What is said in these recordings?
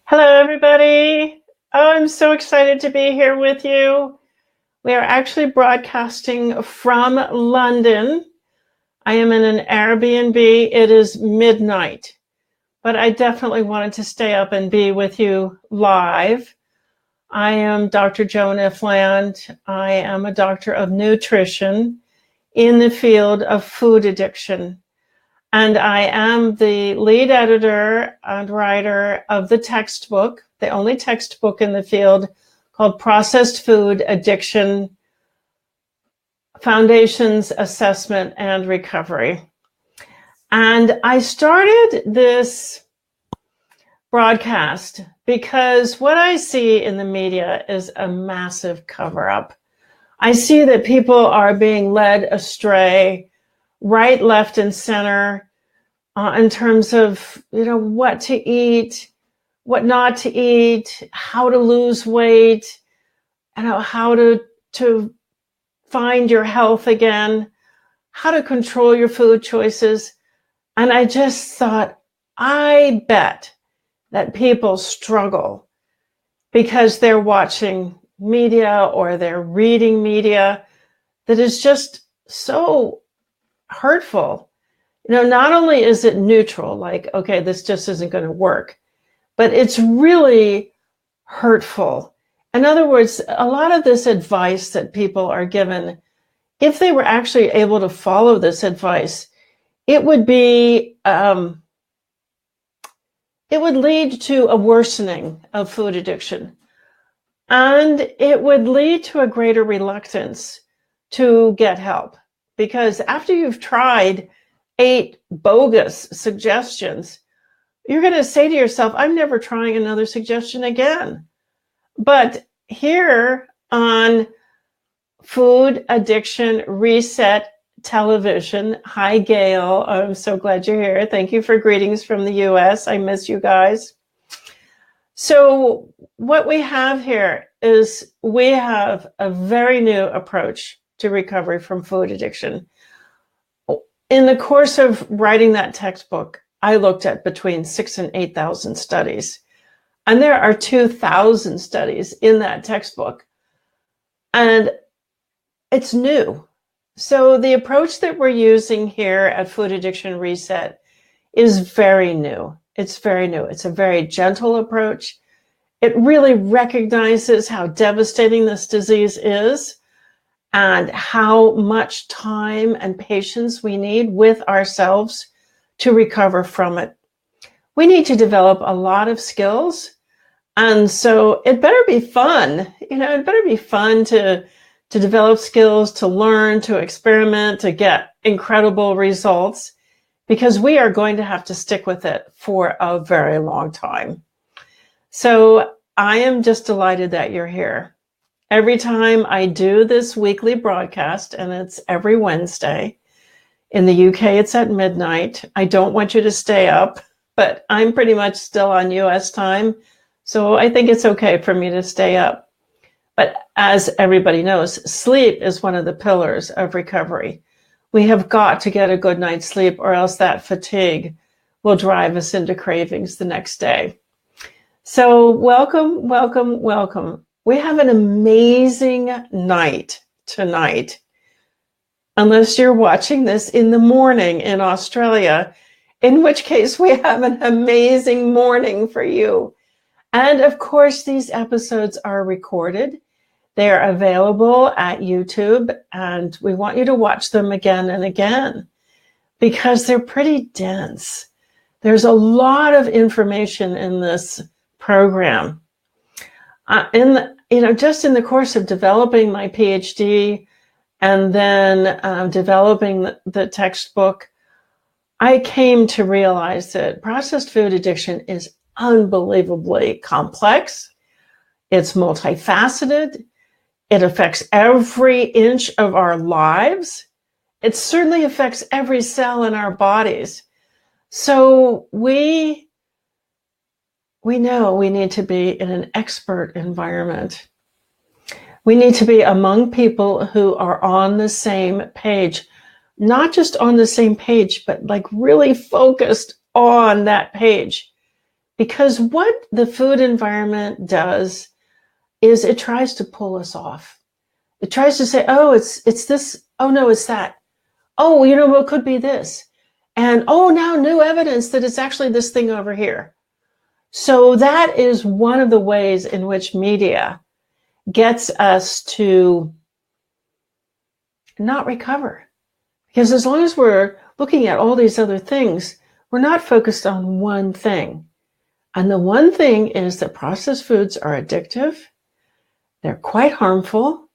Hello, everybody. Oh, I'm so excited to be here with you. We are actually broadcasting from London. I am in an Airbnb. It is midnight, but I definitely wanted to stay up and be with you live. I am Dr. Joan Ifland. I am a doctor of nutrition in the field of food addiction. And I am the lead editor and writer of the textbook, the only textbook in the field called Processed Food Addiction Foundations, Assessment, and Recovery. And I started this broadcast because what I see in the media is a massive cover-up. I see that people are being led astray right, left, and center in terms of, what to eat, what not to eat, how to lose weight, how to find your health again, how to control your food choices. And I just thought, I bet that people struggle because they're watching media or they're reading media that is just so hurtful. Not only is it neutral, like, okay, this just isn't going to work, but it's really hurtful. In other words, a lot of this advice that people are given, if they were actually able to follow this advice, it would be, it would lead to a worsening of food addiction. And it would lead to a greater reluctance to get help. Because after you've tried 8 bogus suggestions, you're going to say to yourself, I'm never trying another suggestion again. But here on Food Addiction Reset Television, hi, Gail. I'm so glad you're here. Thank you for greetings from the US. I miss you guys. So what we have here is we have a very new approach to recovery from food addiction. In the course of writing that textbook, I looked at between 6,000 and 8,000 studies. And there are 2,000 studies in that textbook. And it's new. So the approach that we're using here at Food Addiction Reset is very new. It's very new. It's a very gentle approach. It really recognizes how devastating this disease is and how much time and patience we need with ourselves to recover from it. We need to develop a lot of skills. And so it better be fun. It better be fun to develop skills, to learn, to experiment, to get incredible results, because we are going to have to stick with it for a very long time. So I am just delighted that you're here. Every time I do this weekly broadcast, and it's every Wednesday, in the UK, it's at midnight. I don't want you to stay up, but I'm pretty much still on US time. So I think it's okay for me to stay up. But as everybody knows, sleep is one of the pillars of recovery. We have got to get a good night's sleep, or else that fatigue will drive us into cravings the next day. So welcome, welcome, welcome. We have an amazing night tonight. Unless you're watching this in the morning in Australia, in which case we have an amazing morning for you. And of course, these episodes are recorded. They are available at YouTube, and we want you to watch them again and again because they're pretty dense. There's a lot of information in this program. Just in the course of developing my PhD and then developing the textbook, I came to realize that processed food addiction is unbelievably complex. It's multifaceted. It affects every inch of our lives. It certainly affects every cell in our bodies. So we know we need to be in an expert environment. We need to be among people who are on the same page, not just on the same page, but like really focused on that page. Because what the food environment does is it tries to pull us off. It tries to say, oh, it's this. Oh, no, it's that. Oh, you know, it could be this. And oh, now new evidence that it's actually this thing over here. So that is one of the ways in which media gets us to not recover. Because as long as we're looking at all these other things, we're not focused on one thing. And the one thing is that processed foods are addictive. They're quite harmful.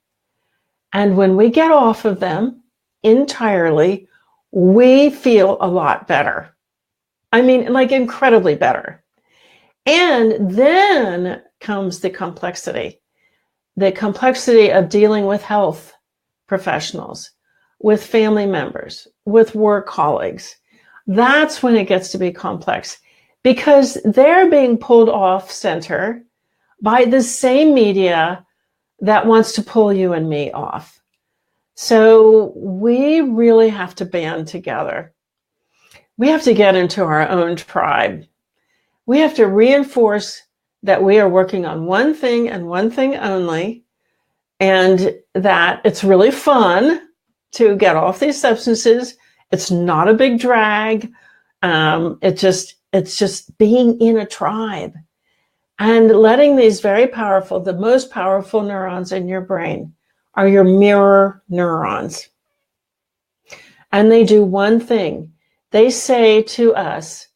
And when we get off of them entirely, we feel a lot better. I mean, like incredibly better. And then comes the complexity of dealing with health professionals, with family members, with work colleagues. That's when it gets to be complex, because they're being pulled off center by the same media that wants to pull you and me off. So we really have to band together. We have to get into our own tribe. We have to reinforce that we are working on one thing and one thing only, and that it's really fun to get off these substances. It's not a big drag. It's just being in a tribe and letting these very powerful, the most powerful neurons in your brain are your mirror neurons. And they do one thing. They say to us,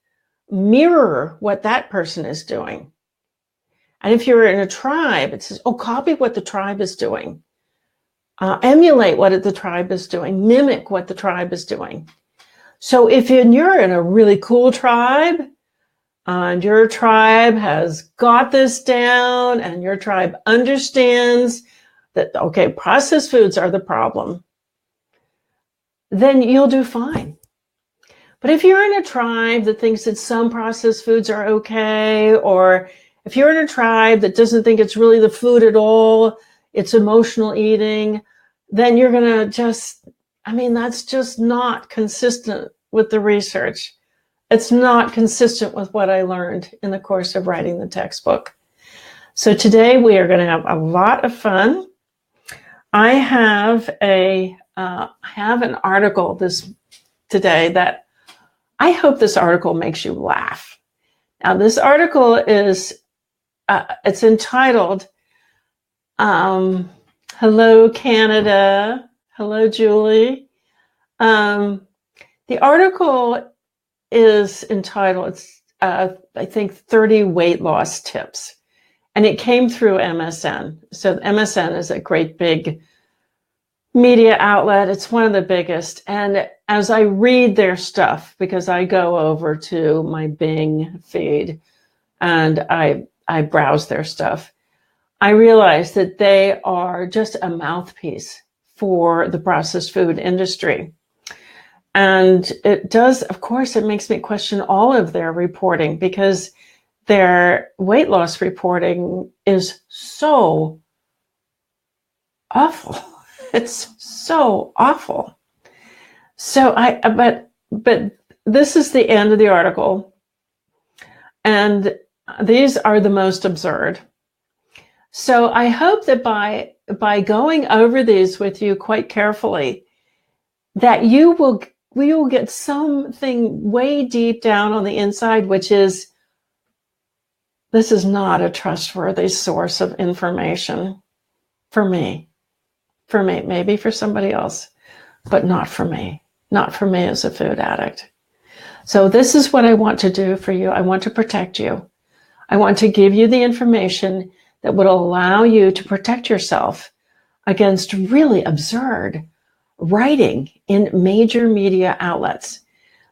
mirror what that person is doing. And if you're in a tribe, it says, oh, copy what the tribe is doing. Emulate what the tribe is doing. Mimic what the tribe is doing. So if you're in a really cool tribe, and your tribe has got this down, and your tribe understands that, okay, processed foods are the problem, then you'll do fine. But if you're in a tribe that thinks that some processed foods are okay, or if you're in a tribe that doesn't think it's really the food at all, it's emotional eating, then you're going to that's just not consistent with the research. It's not consistent with what I learned in the course of writing the textbook. So today we are going to have a lot of fun. I have an article today that I hope this article makes you laugh. Now, this article is it's entitled "Hello Canada." Hello, Julie. The article is entitled, I think, 30 weight loss tips. And it came through MSN. So MSN is a great big media outlet. It's one of the biggest. And as I read their stuff, because I go over to my Bing feed and I browse their stuff, I realize that they are just a mouthpiece for the processed food industry. And it does, of course, it makes me question all of their reporting, because their weight loss reporting is so awful. It's so awful. So but this is the end of the article. And these are the most absurd. So I hope that by going over these with you quite carefully, that you will get something way deep down on the inside, which is, this is not a trustworthy source of information for me, maybe for somebody else, but not for me as a food addict. So this is what I want to do for you. I want to protect you. I want to give you the information that would allow you to protect yourself against really absurd writing in major media outlets.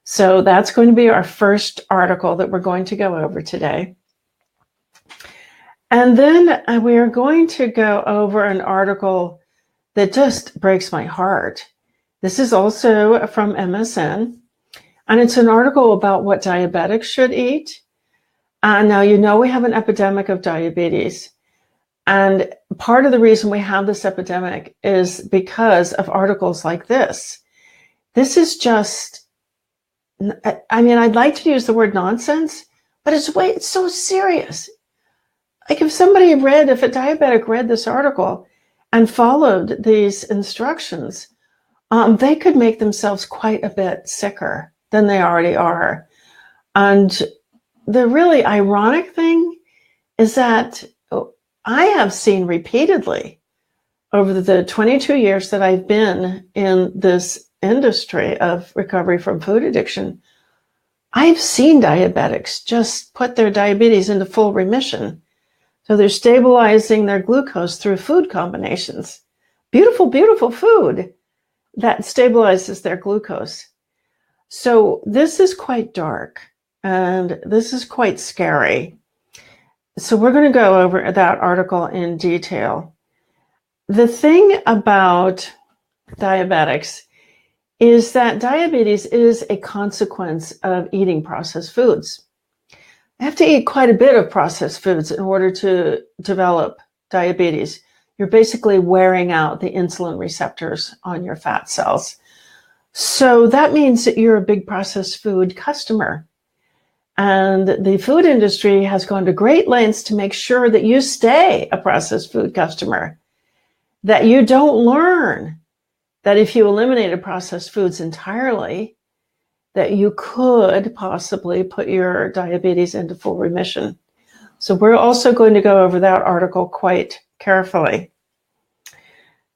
So that's going to be our first article that we're going to go over today. And then we are going to go over an article that just breaks my heart. This is also from MSN, and it's an article about what diabetics should eat. Now, you know, we have an epidemic of diabetes. And part of the reason we have this epidemic is because of articles like this. This is just, I'd like to use the word nonsense, But it's so serious. Like if a diabetic read this article and followed these instructions, they could make themselves quite a bit sicker than they already are. And the really ironic thing is that I have seen repeatedly over the 22 years that I've been in this industry of recovery from food addiction, I've seen diabetics just put their diabetes into full remission. So they're stabilizing their glucose through food combinations. Beautiful, beautiful food that stabilizes their glucose. So this is quite dark and this is quite scary. So we're going to go over that article in detail. The thing about diabetics is that diabetes is a consequence of eating processed foods. You have to eat quite a bit of processed foods in order to develop diabetes. You're basically wearing out the insulin receptors on your fat cells. So that means that you're a big processed food customer. And the food industry has gone to great lengths to make sure that you stay a processed food customer, that you don't learn that if you eliminated processed foods entirely, that you could possibly put your diabetes into full remission. So we're also going to go over that article quite carefully.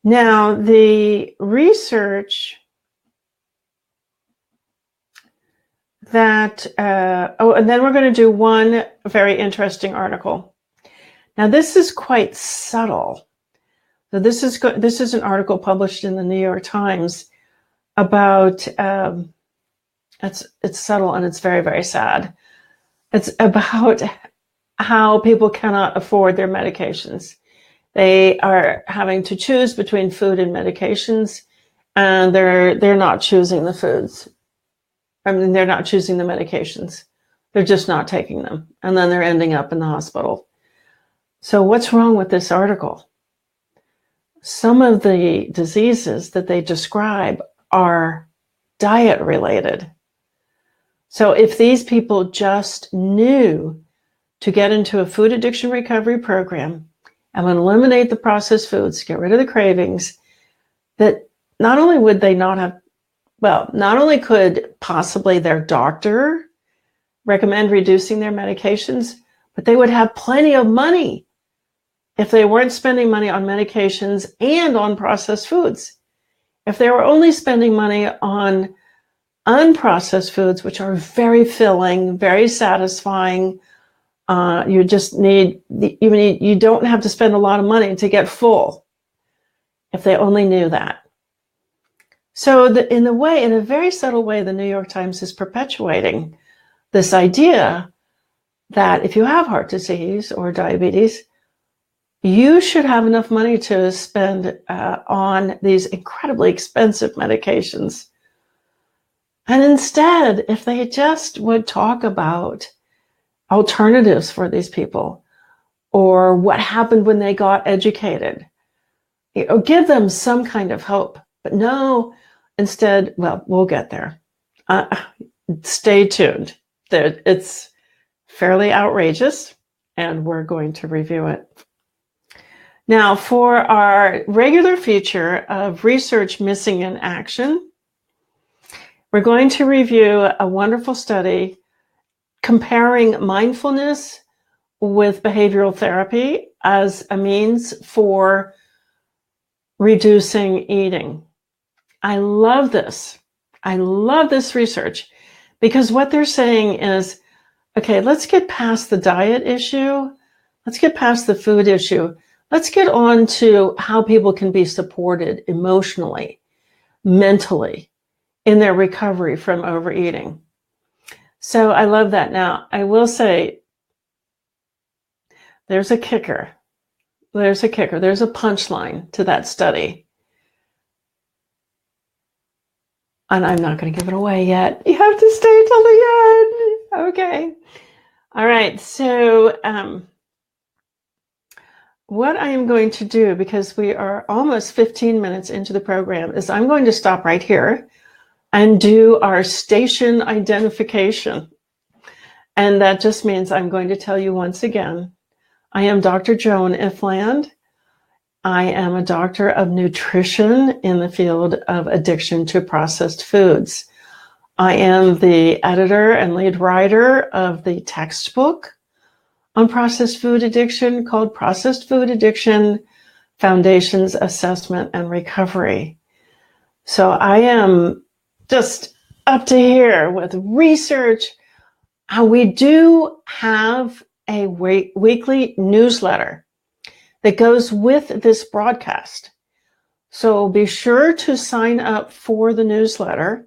Now, the research that, and then we're going to do one very interesting article. Now, this is quite subtle. So this is an article published in the New York Times about, it's subtle and it's very, very sad. It's about how people cannot afford their medications. They are having to choose between food and medications, and they're not choosing the foods. I mean, they're not choosing the medications. They're just not taking them. And then they're ending up in the hospital. So what's wrong with this article? Some of the diseases that they describe are diet related. So if these people just knew to get into a food addiction recovery program and would eliminate the processed foods, get rid of the cravings, that not only would they not have, well, not only could possibly their doctor recommend reducing their medications, but they would have plenty of money if they weren't spending money on medications and on processed foods. If they were only spending money on unprocessed foods, which are very filling, very satisfying, you don't have to spend a lot of money to get full if they only knew that. So in a very subtle way, the New York Times is perpetuating this idea that if you have heart disease or diabetes, you should have enough money to spend on these incredibly expensive medications. And instead, if they just would talk about alternatives for these people or what happened when they got educated, give them some kind of hope. But no, instead, well, we'll get there. Stay tuned. It's fairly outrageous, and we're going to review it. Now, for our regular feature of Research Missing in Action, we're going to review a wonderful study comparing mindfulness with behavioral therapy as a means for reducing eating. I love this. I love this research because what they're saying is, okay, let's get past the diet issue. Let's get past the food issue. Let's get on to how people can be supported emotionally, mentally in their recovery from overeating. So I love that. Now, I will say there's a kicker. There's a punchline to that study. And I'm not going to give it away yet. You have to stay till the end. Okay. All right. So what I am going to do, because we are almost 15 minutes into the program, is I'm going to stop right here and do our station identification. And that just means I'm going to tell you once again, I am Dr. Joan Ifland. I am a doctor of nutrition in the field of addiction to processed foods. I am the editor and lead writer of the textbook on processed food addiction called Processed Food Addiction: Foundations, Assessment, and Recovery. So I am just up to here with research. We do have a weekly newsletter that goes with this broadcast. So be sure to sign up for the newsletter,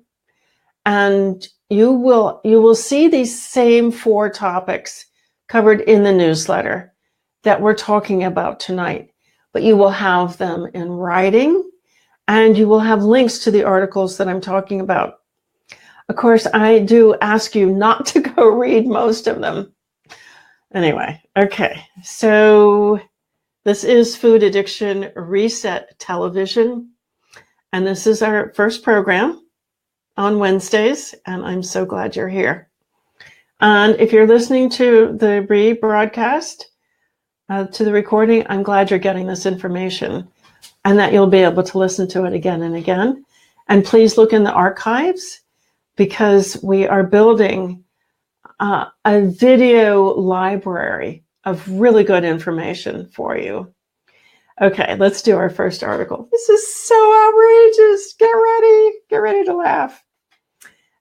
and you will see these same 4 topics covered in the newsletter that we're talking about tonight. But you will have them in writing, and you will have links to the articles that I'm talking about. Of course, I do ask you not to go read most of them. Anyway, okay, so this is Food Addiction Reset Television, and this is our first program on Wednesdays, and I'm so glad you're here. And if you're listening to the rebroadcast, to the recording, I'm glad you're getting this information and that you'll be able to listen to it again and again. And please look in the archives, because we are building a video library of really good information for you. Okay, let's do our first article. This is so outrageous. Get ready to laugh.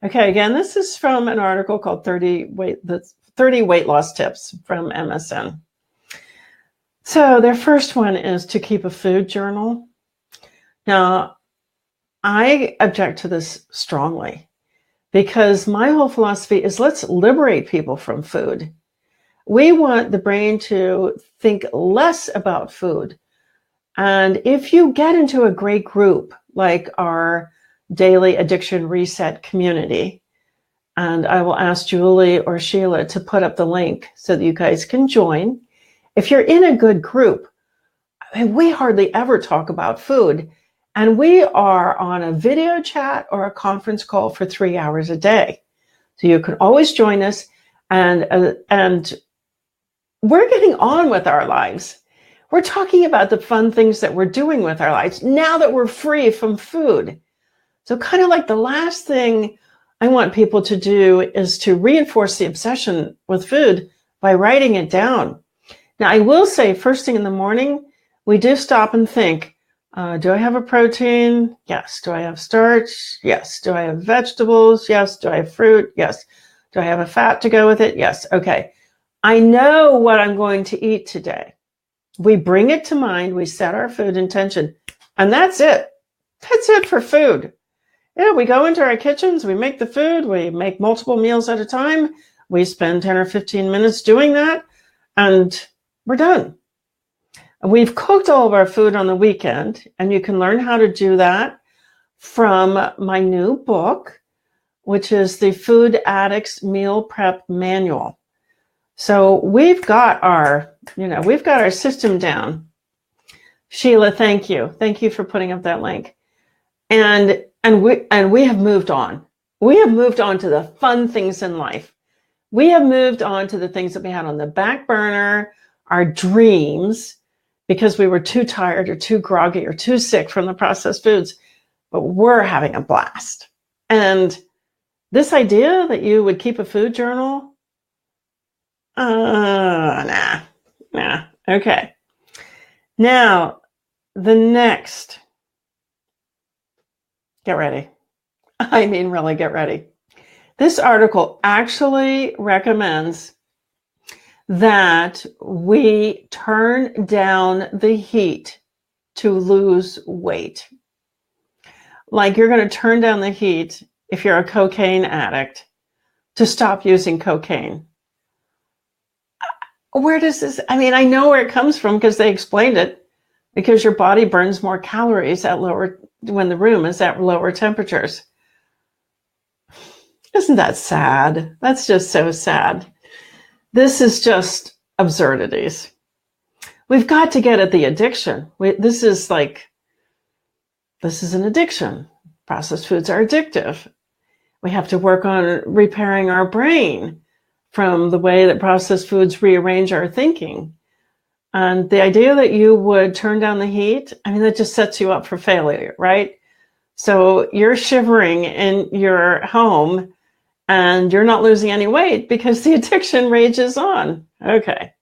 Okay, again, this is from an article called 30 Weight Loss Tips from MSN. So their first one is to keep a food journal. Now, I object to this strongly, because my whole philosophy is let's liberate people from food. We want the brain to think less about food. And if you get into a great group like our daily addiction reset community, and I will ask Julie or Sheila to put up the link so that you guys can join. If you're in a good group, we hardly ever talk about food, and we are on a video chat or a conference call for 3 hours a day. So you can always join us, and we're getting on with our lives. We're talking about the fun things that we're doing with our lives now that we're free from food. So kind of like the last thing I want people to do is to reinforce the obsession with food by writing it down. Now, I will say first thing in the morning, we do stop and think, do I have a protein? Yes. Do I have starch? Yes. Do I have vegetables? Yes. Do I have fruit? Yes. Do I have a fat to go with it? Yes. Okay. I know what I'm going to eat today. We bring it to mind. We set our food intention, and that's it. That's it for food. Yeah, we go into our kitchens, we make the food, we make multiple meals at a time. We spend 10 or 15 minutes doing that, and we're done. We've cooked all of our food on the weekend, and you can learn how to do that from my new book, which is the Food Addict's Meal Prep Manual. So we've got our system down. Sheila, thank you. Thank you for putting up that link. And we have moved on. We have moved on to the fun things in life. We have moved on to the things that we had on the back burner, our dreams, because we were too tired or too groggy or too sick from the processed foods. But we're having a blast. And this idea that you would keep a food journal, nah. Okay. Now, the next. Get ready. I mean, really get ready. This article actually recommends that we turn down the heat to lose weight. Like you're going to turn down the heat if you're a cocaine addict to stop using cocaine. Where does this, I know where it comes from because they explained it, because your body burns more calories when the room is at lower temperatures. Isn't that sad? That's just so sad. This is just absurdities. We've got to get at the addiction. This is an addiction. Processed foods are addictive. We have to work on repairing our brain from the way that processed foods rearrange our thinking. And the idea that you would turn down the heat, I mean, that just sets you up for failure, right? So you're shivering in your home and you're not losing any weight because the addiction rages on. Okay.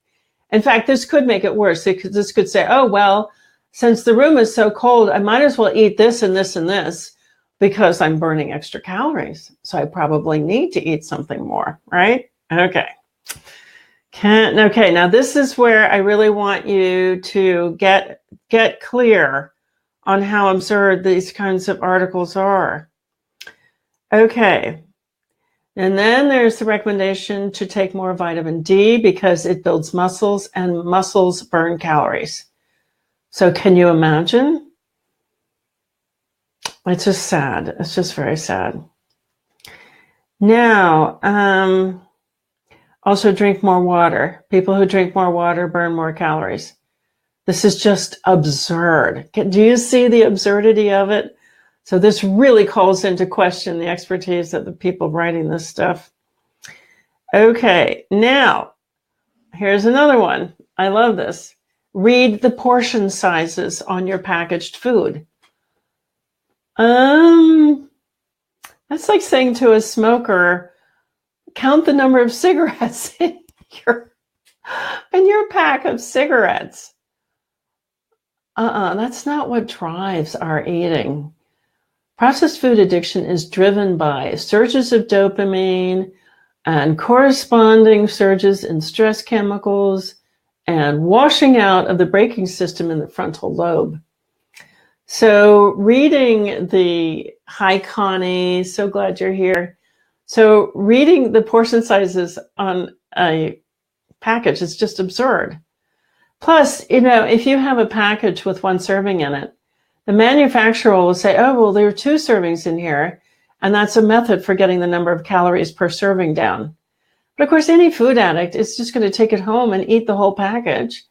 In fact, this could make it worse. This could say, oh, well, since the room is so cold, I might as well eat this and this and this because I'm burning extra calories. So I probably need to eat something more, right? Okay. Okay, now this is where I really want you to get clear on how absurd these kinds of articles are. Okay. And then there's the recommendation to take more vitamin D because it builds muscles and muscles burn calories. So can you imagine? It's just sad. It's just very sad. Now, also drink more water. People who drink more water burn more calories. This is just absurd. Do you see the absurdity of it? So this really calls into question the expertise of the people writing this stuff. Okay, now, here's another one. I love this. Read the portion sizes on your packaged food. That's like saying to a smoker, count the number of cigarettes in your pack of cigarettes. That's not what drives our eating. Processed food addiction is driven by surges of dopamine and corresponding surges in stress chemicals and washing out of the braking system in the frontal lobe. So reading the, hi Connie, so glad you're here. So reading the portion sizes on a package is just absurd. Plus, if you have a package with one serving in it, the manufacturer will say, oh, well, there are 2 servings in here, and that's a method for getting the number of calories per serving down. But of course, any food addict is just going to take it home and eat the whole package,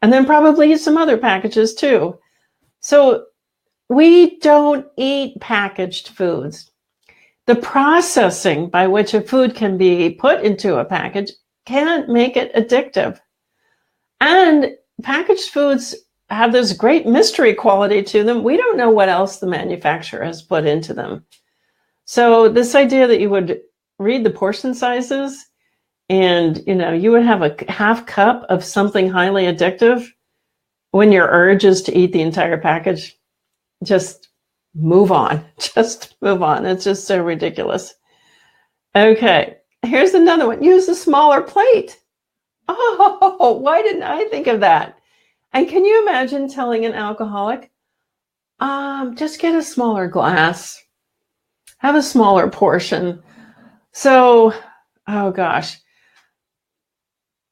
and then probably eat some other packages too. So we don't eat packaged foods. The processing by which a food can be put into a package can't make it addictive. And packaged foods have this great mystery quality to them. We don't know what else the manufacturer has put into them. So this idea that you would read the portion sizes and, you would have a half cup of something highly addictive when your urge is to eat the entire package, just move on. Just move on. It's just so ridiculous. Okay, here's another one. Use a smaller plate. Oh, why didn't I think of that? And can you imagine telling an alcoholic, just get a smaller glass, have a smaller portion. So, oh gosh.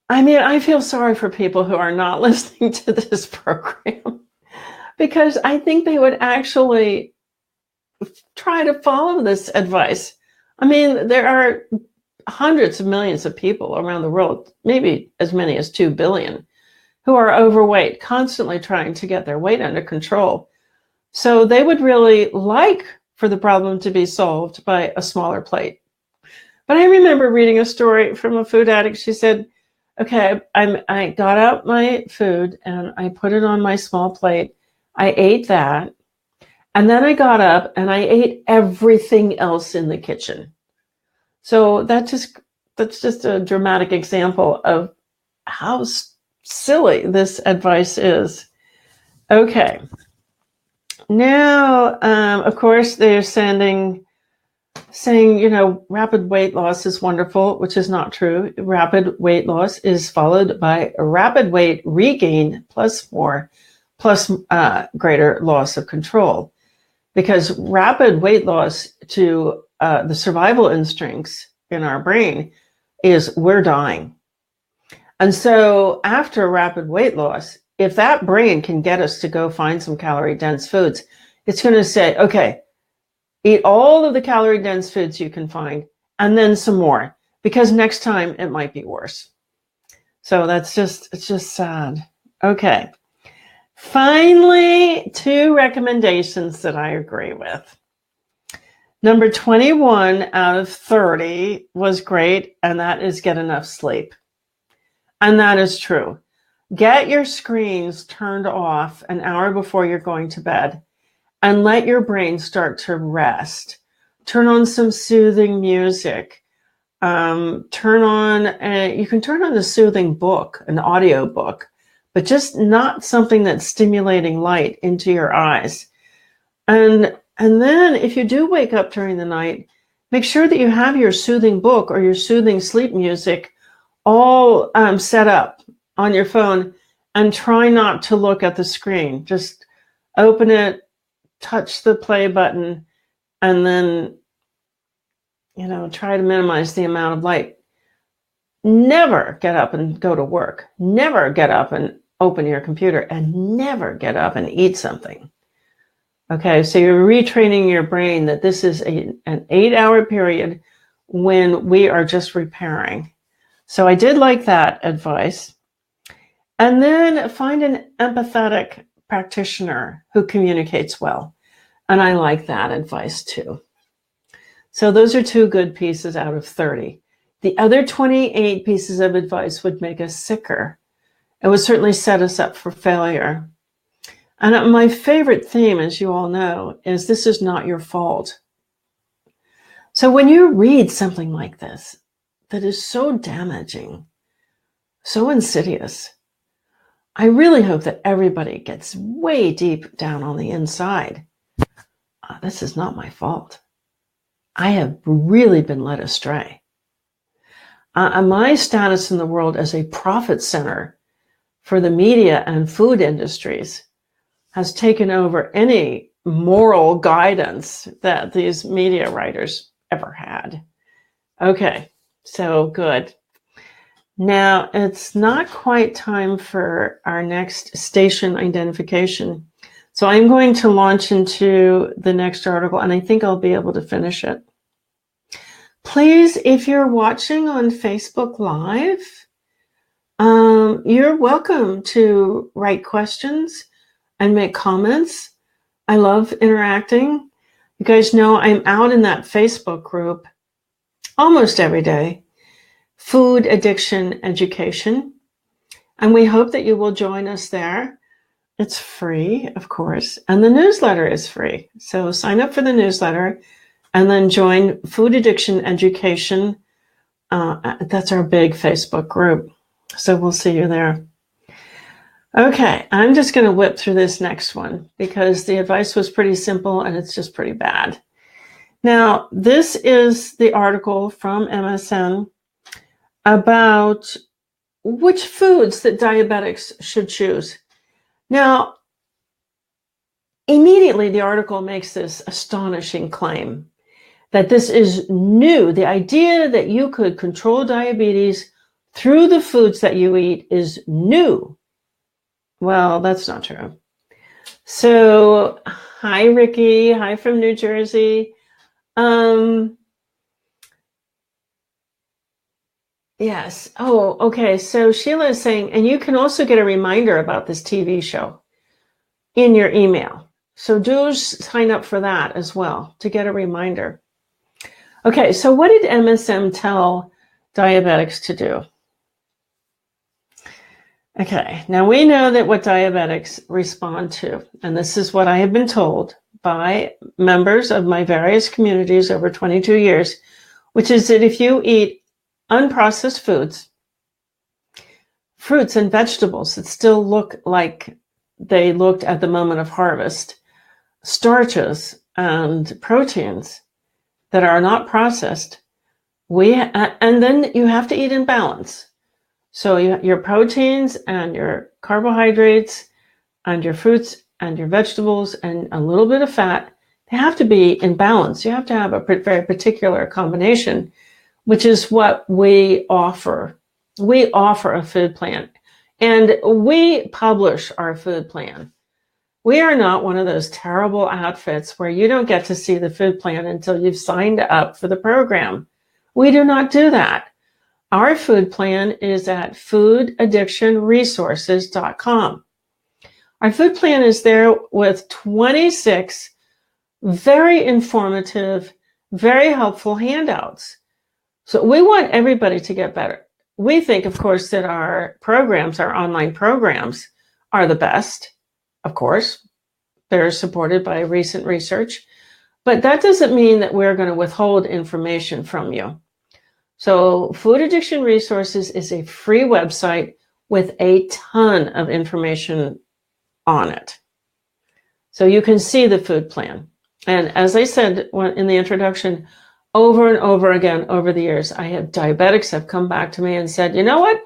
I mean, I feel sorry for people who are not listening to this program because I think they would actually try to follow this advice. I mean, there are hundreds of millions of people around the world, maybe as many as 2 billion, who are overweight, constantly trying to get their weight under control. So they would really like for the problem to be solved by a smaller plate. But I remember reading a story from a food addict. She said, okay, I got out my food and I put it on my small plate. I ate that. And then I got up and I ate everything else in the kitchen. So that's just a dramatic example of how silly this advice is. Okay. Now, of course, they're saying, rapid weight loss is wonderful, which is not true. Rapid weight loss is followed by a rapid weight regain plus greater loss of control. Because rapid weight loss to the survival instincts in our brain is we're dying. And so after rapid weight loss, if that brain can get us to go find some calorie dense foods, it's going to say, okay, eat all of the calorie dense foods you can find and then some more, because next time it might be worse. So it's just sad. Okay. Finally, 2 recommendations that I agree with. Number 21 out of 30 was great, and that is get enough sleep. And that is true. Get your screens turned off an hour before you're going to bed and let your brain start to rest. Turn on some soothing music. You can turn on a soothing book, an audio book, but just not something that's stimulating light into your eyes. And then if you do wake up during the night, make sure that you have your soothing book or your soothing sleep music all set up on your phone, and try not to look at the screen. Just open it, touch the play button, and then, try to minimize the amount of light. Never get up and go to work. Never get up and open your computer, and never get up and eat something. Okay, so you're retraining your brain that this is an 8-hour period when we are just repairing. So I did like that advice. And then find an empathetic practitioner who communicates well. And I like that advice too. So those are 2 good pieces out of 30. The other 28 pieces of advice would make us sicker. It would certainly set us up for failure. And my favorite theme, as you all know, is this is not your fault. So when you read something like this, that is so damaging, so insidious, I really hope that everybody gets way deep down on the inside. This is not my fault. I have really been led astray. My status in the world as a profit center for the media and food industries has taken over any moral guidance that these media writers ever had. Okay, so good. Now, it's not quite time for our next station identification. So I'm going to launch into the next article, and I think I'll be able to finish it. Please, if you're watching on Facebook Live, you're welcome to write questions and make comments. I love interacting. You guys know I'm out in that Facebook group almost every day, Food Addiction Education. And we hope that you will join us there. It's free, of course, and the newsletter is free. So sign up for the newsletter and then join Food Addiction Education. That's our big Facebook group. So we'll see you there. Okay, I'm just going to whip through this next one because the advice was pretty simple and it's just pretty bad. Now, this is the article from MSN about which foods that diabetics should choose. Now, immediately the article makes this astonishing claim that this is new. The idea that you could control diabetes through the foods that you eat is new. Well, that's not true. So, hi, Ricky. Hi from New Jersey. Yes. Oh, okay. So Sheila is saying, and you can also get a reminder about this TV show in your email. So do sign up for that as well to get a reminder. Okay. So what did MSM tell diabetics to do? Okay. Now we know that what diabetics respond to, and this is what I have been told by members of my various communities over 22 years, which is that if you eat unprocessed foods, fruits and vegetables that still look like they looked at the moment of harvest, starches and proteins that are not processed, and then you have to eat in balance. So your proteins and your carbohydrates and your fruits and your vegetables and a little bit of fat, they have to be in balance. You have to have a very particular combination, which is what we offer. We offer a food plan, and we publish our food plan. We are not one of those terrible outfits where you don't get to see the food plan until you've signed up for the program. We do not do that. Our food plan is at foodaddictionresources.com. Our food plan is there with 26 very informative very helpful handouts. So we want everybody to get better. We think, of course, that our programs, our online programs, are the best. Of course, they're supported by recent research, but that doesn't mean that we're going to withhold information from you. So Food Addiction Resources is a free website with a ton of information on it. So you can see the food plan. And as I said in the introduction, over and over again over the years, I have diabetics have come back to me and said, you know what?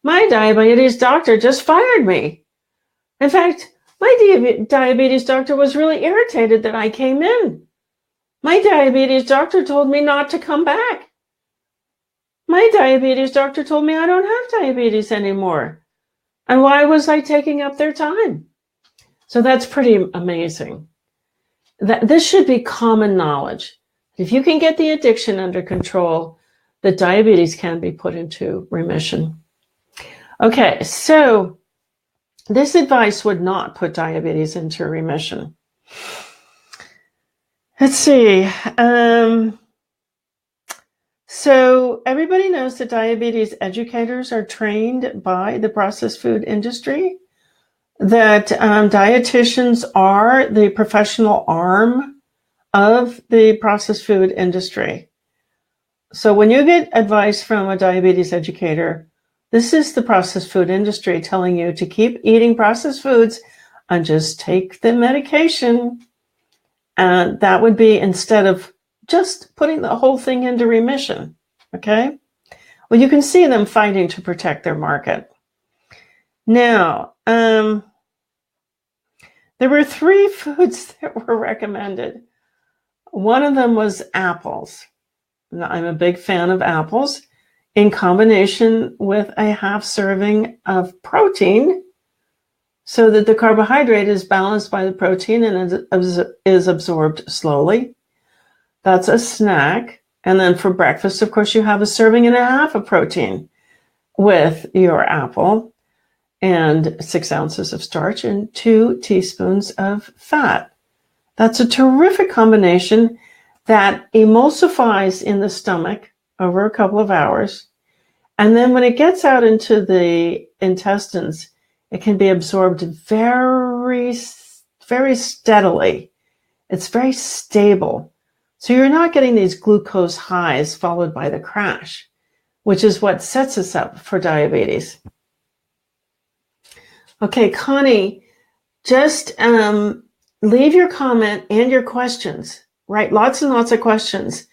My diabetes doctor just fired me. In fact, my diabetes doctor was really irritated that I came in. My diabetes doctor told me not to come back. My diabetes doctor told me I don't have diabetes anymore. And why was I taking up their time? So that's pretty amazing. This should be common knowledge. If you can get the addiction under control, the diabetes can be put into remission. Okay, so this advice would not put diabetes into remission. Let's see. So everybody knows that diabetes educators are trained by the processed food industry, that dietitians are the professional arm of the processed food industry. So when you get advice from a diabetes educator, this is the processed food industry telling you to keep eating processed foods and just take the medication. And that would be instead of just putting the whole thing into remission. Okay? Well, you can see them fighting to protect their market. Now, there were 3 foods that were recommended. One of them was apples. Now, I'm a big fan of apples in combination with a half serving of protein so that the carbohydrate is balanced by the protein and is absorbed slowly. That's a snack. And then for breakfast, of course, you have a serving and a half of protein with your apple and 6 ounces of starch and 2 teaspoons of fat. That's a terrific combination that emulsifies in the stomach over a couple of hours. And then when it gets out into the intestines, it can be absorbed very, very steadily. It's very stable. So you're not getting these glucose highs followed by the crash, which is what sets us up for diabetes. Okay, Connie, just leave your comment and your questions. Write lots and lots of questions.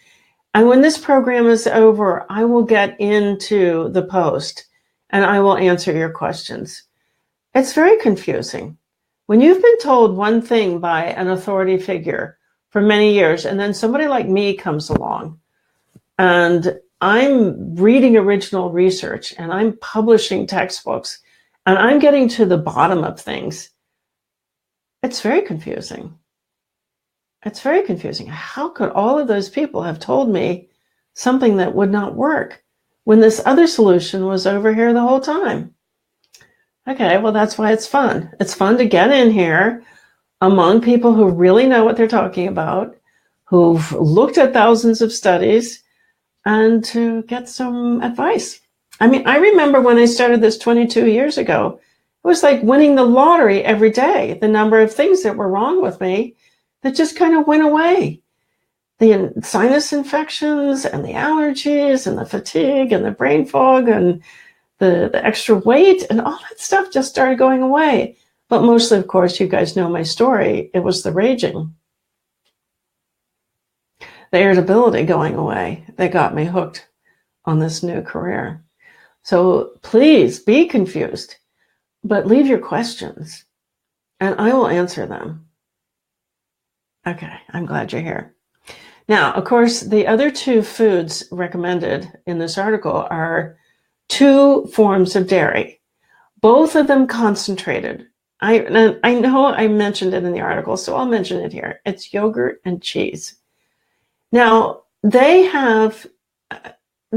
And when this program is over, I will get into the post and I will answer your questions. It's very confusing. When you've been told one thing by an authority figure for many years, and then somebody like me comes along, and I'm reading original research, and I'm publishing textbooks, and I'm getting to the bottom of things, it's very confusing. It's very confusing. How could all of those people have told me something that would not work when this other solution was over here the whole time? Okay, well, that's why it's fun. It's fun to get in here among people who really know what they're talking about, who've looked at thousands of studies, and to get some advice. I mean, I remember when I started this 22 years ago, it was like winning the lottery every day. The number of things that were wrong with me that just kind of went away. The sinus infections and the allergies and the fatigue and the brain fog and the extra weight and all that stuff just started going away. But mostly, of course, you guys know my story. It was the raging, the irritability going away that got me hooked on this new career. So please be confused, but leave your questions and I will answer them. Okay, I'm glad you're here. Now, of course, the other 2 foods recommended in this article are 2 forms of dairy, both of them concentrated. I know I mentioned it in the article, so I'll mention it here. It's yogurt and cheese. Now, they have,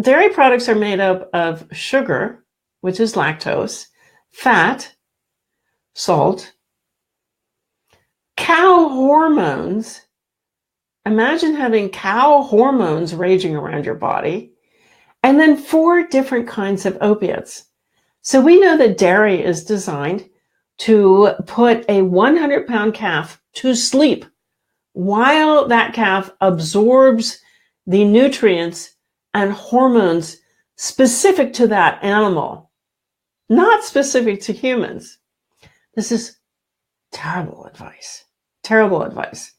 dairy products are made up of sugar, which is lactose, fat, salt, cow hormones, imagine having cow hormones raging around your body, and then 4 different kinds of opiates. So we know that dairy is designed to put a 100-pound calf to sleep while that calf absorbs the nutrients and hormones specific to that animal, not specific to humans. This is terrible advice. Terrible advice.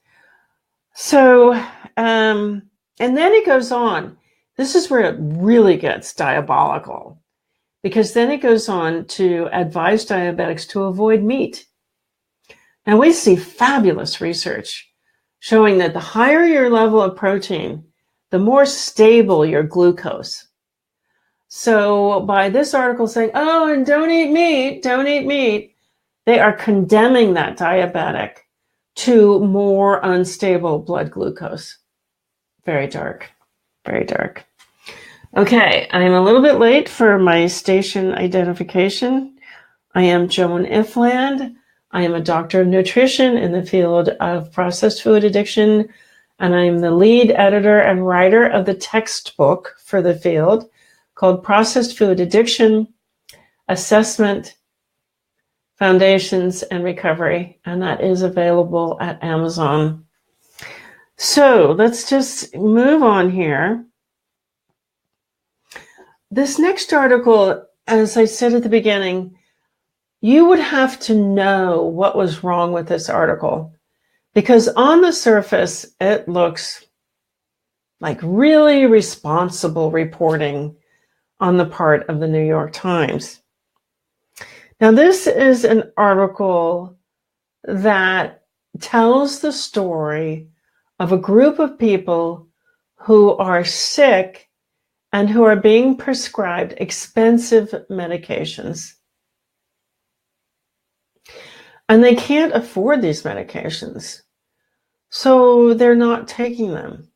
So, and then it goes on. This is where it really gets diabolical, because then it goes on to advise diabetics to avoid meat. Now, we see fabulous research showing that the higher your level of protein, the more stable your glucose. So by this article saying, oh, and don't eat meat, they are condemning that diabetic to more unstable blood glucose. Very dark, very dark. Okay, I'm a little bit late for my station identification. I am Joan Ifland. I am a doctor of nutrition in the field of processed food addiction, and I'm the lead editor and writer of the textbook for the field called Processed Food Addiction, Assessment, Foundations, and Recovery, and that is available at Amazon. So let's just move on here. This next article, as I said at the beginning, you would have to know what was wrong with this article, because on the surface, it looks like really responsible reporting on the part of the New York Times. Now, this is an article that tells the story of a group of people who are sick and who are being prescribed expensive medications. And they can't afford these medications, so they're not taking them.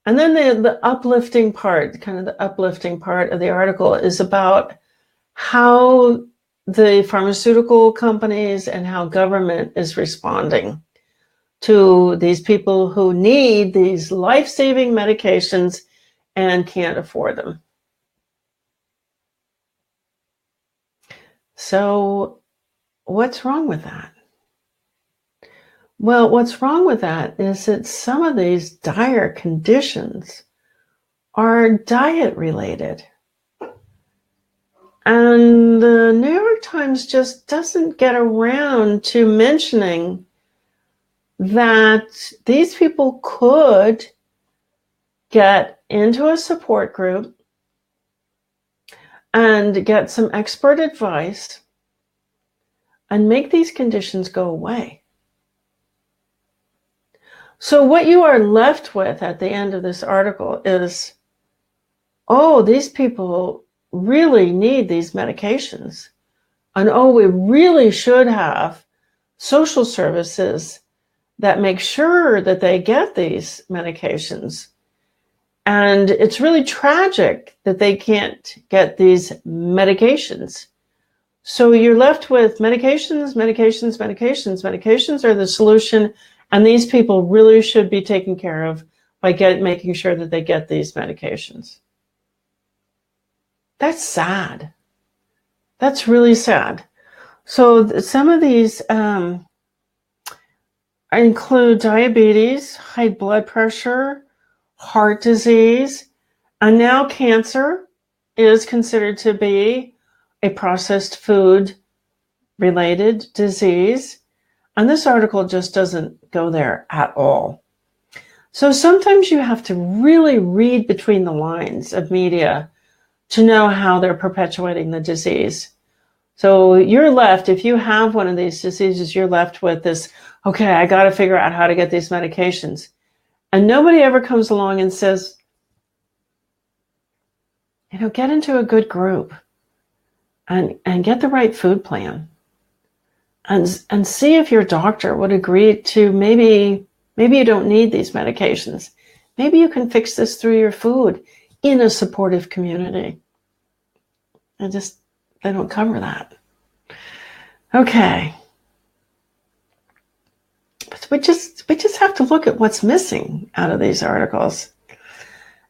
And then the uplifting part, kind of the uplifting part of the article, is about how the pharmaceutical companies and how government is responding to these people who need these life-saving medications and can't afford them. So what's wrong with that? Well, what's wrong with that is that some of these dire conditions are diet related. And the New York Times just doesn't get around to mentioning that these people could get into a support group and get some expert advice and make these conditions go away. So what you are left with at the end of this article is, oh, these people really need these medications. And oh, we really should have social services that make sure that they get these medications. And it's really tragic that they can't get these medications. So you're left with medications. Medications are the solution. And these people really should be taken care of by making sure that they get these medications. That's sad. That's really sad. So some of these include diabetes, high blood pressure, heart disease, and now cancer is considered to be a processed food related disease. And this article just doesn't go there at all. So sometimes you have to really read between the lines of media to know how they're perpetuating the disease. So you're left, if you have one of these diseases, you're left with this, okay, I got to figure out how to get these medications. And nobody ever comes along and says, get into a good group and get the right food plan. And see if your doctor would agree to maybe you don't need these medications. Maybe you can fix this through your food in a supportive community. They don't cover that. Okay. we just have to look at what's missing out of these articles.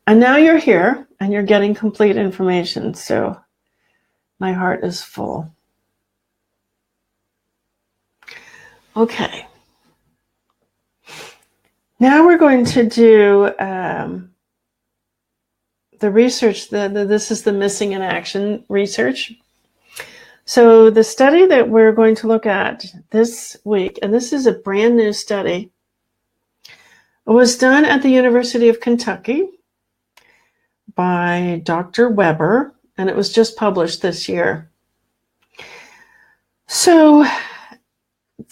And now you're here and you're getting complete information. So my heart is full. Okay. Now we're going to do the research. This is the missing in action research. So the study that we're going to look at this week, and this is a brand new study, was done at the University of Kentucky by Dr. Weber, and it was just published this year. So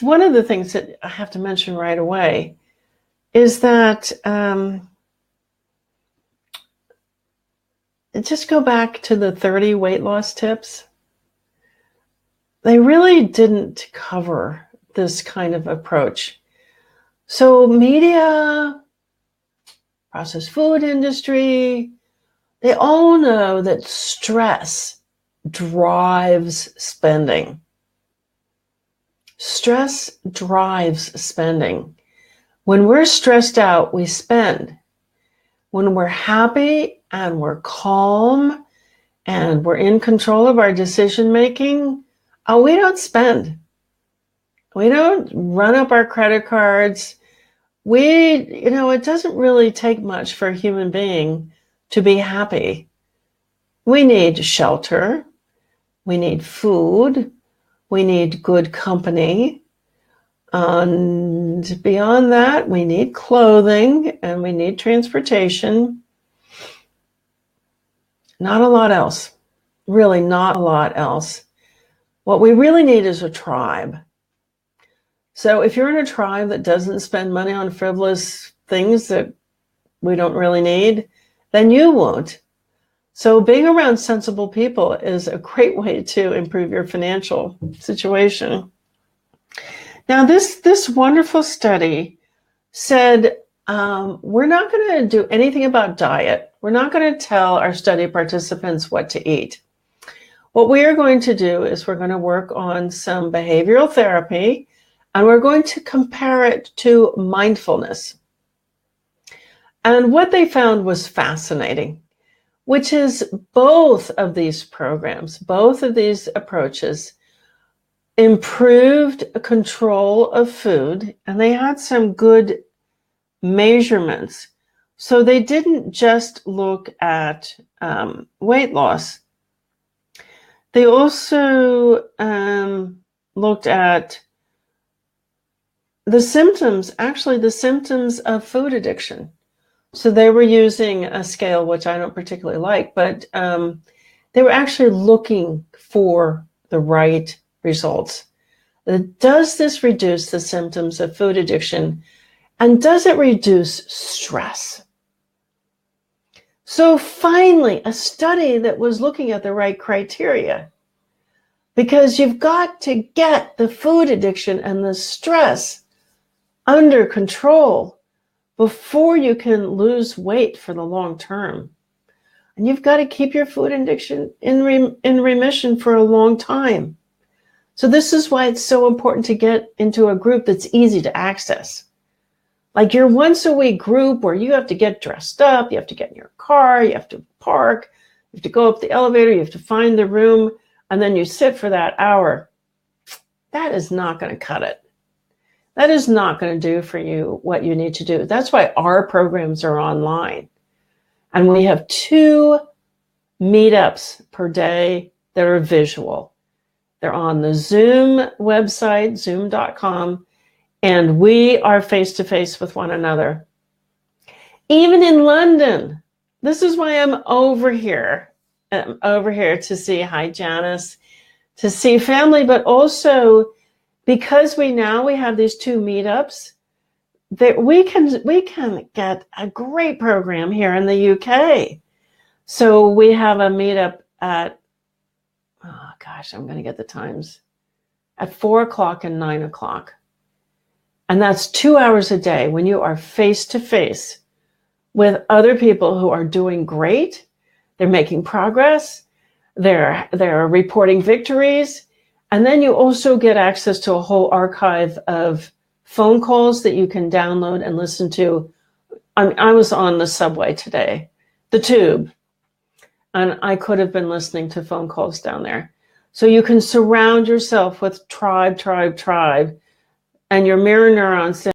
one of the things that I have to mention right away is that just go back to the 30 weight loss tips. They really didn't cover this kind of approach. So media, processed food industry, they all know that stress drives spending. Stress drives spending. When we're stressed out, we spend. When we're happy and we're calm and we're in control of our decision making, we don't spend. We don't run up our credit cards. It doesn't really take much for a human being to be happy. We need shelter. We need food. We need good company. And beyond that, we need clothing and we need transportation. Not a lot else. Really not a lot else. What we really need is a tribe. So if you're in a tribe that doesn't spend money on frivolous things that we don't really need, then you won't. So being around sensible people is a great way to improve your financial situation. Now, this wonderful study said we're not going to do anything about diet. We're not going to tell our study participants what to eat. What we are going to do is we're going to work on some behavioral therapy, and we're going to compare it to mindfulness. And what they found was fascinating, which is both of these programs, both of these approaches improved control of food, and they had some good measurements. So they didn't just look at weight loss. They also looked at the symptoms of food addiction. So they were using a scale, which I don't particularly like, but they were actually looking for the right results. Does this reduce the symptoms of food addiction? And does it reduce stress? So finally, a study that was looking at the right criteria, because you've got to get the food addiction and the stress under control before you can lose weight for the long term. And you've got to keep your food addiction in remission for a long time. So this is why it's so important to get into a group that's easy to access. Like your once a week group where you have to get dressed up, you have to get in your car, you have to park, you have to go up the elevator, you have to find the room, and then you sit for that hour. That is not going to cut it. That is not going to do for you what you need to do. That's why our programs are online. And we have 2 meetups per day that are visual. They're on the Zoom website, zoom.com, and we are face-to-face with one another. Even in London, this is why I'm over here. I'm over here to see, hi Janice, to see family, but also because we have these 2 meetups, that we can get a great program here in the UK. So we have a meetup at, I'm going to get the times, at 4 o'clock and 9 o'clock. And that's 2 hours a day when you are face to face with other people who are doing great. They're making progress. They're reporting victories. And then you also get access to a whole archive of phone calls that you can download and listen to. I was on the subway today, the tube, and I could have been listening to phone calls down there. So you can surround yourself with tribe, and your mirror neurons